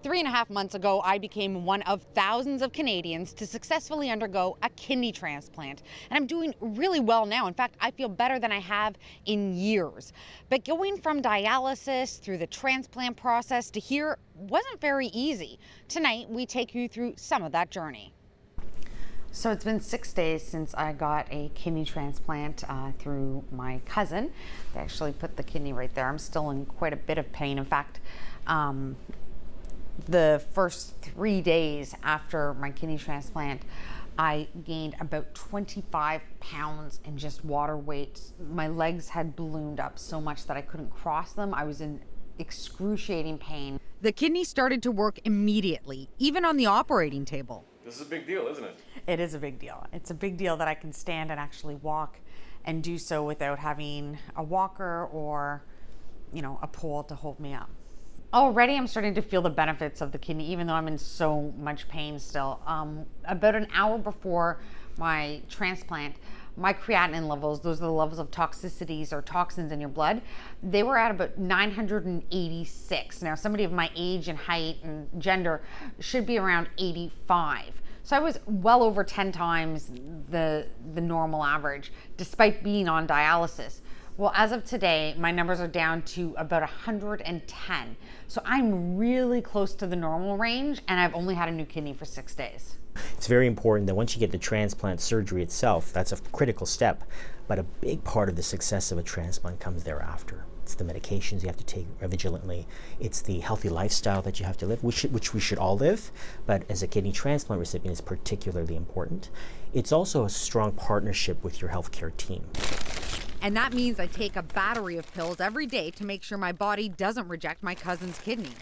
3.5 months ago, I became one of thousands of Canadians to successfully undergo a kidney transplant. And I'm doing really well now. In fact, I feel better than I have in years. But going from dialysis through the transplant process to here wasn't very easy. Tonight, we take you through some of that journey. So it's been 6 days since I got a kidney transplant through my cousin. They actually put the kidney right there. I'm still in quite a bit of pain. In fact, the first 3 days after my kidney transplant, I gained about 25 pounds in just water weight. My legs had ballooned up so much that I couldn't cross them. I was in excruciating pain. The kidney started to work immediately, even on the operating table. This is a big deal, isn't it? It is a big deal. It's a big deal that I can stand and actually walk and do so without having a walker or, a pole to hold me up. Already I'm starting to feel the benefits of the kidney, even though I'm in so much pain still. About an hour before my transplant, my creatinine levels, those are the levels of toxicities or toxins in your blood, they were at about 986. Now, somebody of my age and height and gender should be around 85. So I was well over 10 times the normal average, despite being on dialysis. Well, as of today, my numbers are down to about 110. So I'm really close to the normal range, and I've only had a new kidney for 6 days. It's very important that once you get the transplant surgery itself, that's a critical step, but a big part of the success of a transplant comes thereafter. It's the medications you have to take vigilantly. It's the healthy lifestyle that you have to live, which we should all live, but as a kidney transplant recipient, it's particularly important. It's also a strong partnership with your healthcare team. And that means I take a battery of pills every day to make sure my body doesn't reject my cousin's kidney.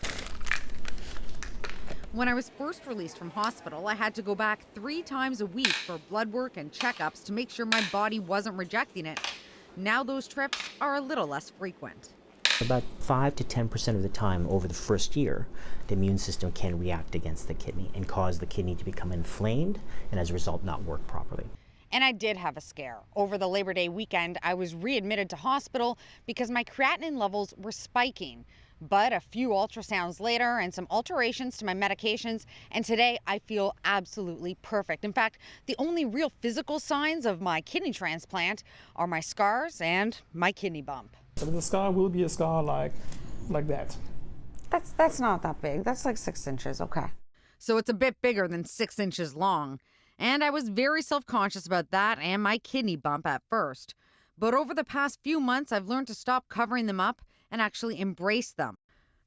When I was first released from hospital, I had to go back 3 times a week for blood work and checkups to make sure my body wasn't rejecting it. Now those trips are a little less frequent. About 5 to 10% of the time over the first year, the immune system can react against the kidney and cause the kidney to become inflamed and as a result not work properly. And I did have a scare. Over the Labor Day weekend, I was readmitted to hospital because my creatinine levels were spiking. But a few ultrasounds later and some alterations to my medications, and today I feel absolutely perfect. In fact, the only real physical signs of my kidney transplant are my scars and my kidney bump. So the scar will be a scar like that. That's not that big. That's like 6 inches, okay. So it's a bit bigger than 6 inches long. And I was very self-conscious about that and my kidney bump at first. But over the past few months, I've learned to stop covering them up and actually embrace them.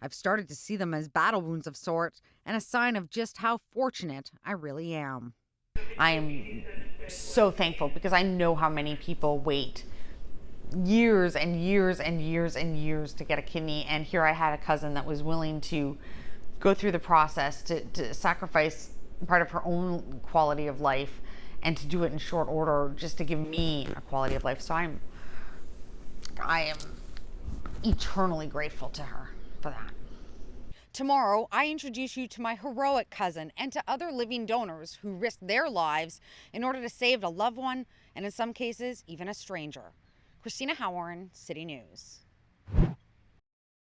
I've started to see them as battle wounds of sorts and a sign of just how fortunate I really am. I am so thankful because I know how many people wait years and years and years and years to get a kidney. And here I had a cousin that was willing to go through the process to sacrifice part of her own quality of life and to do it in short order just to give me a quality of life. So I am eternally grateful to her for that. Tomorrow, I introduce you to my heroic cousin and to other living donors who risked their lives in order to save a loved one and in some cases, even a stranger. Cristina Howorun, City News.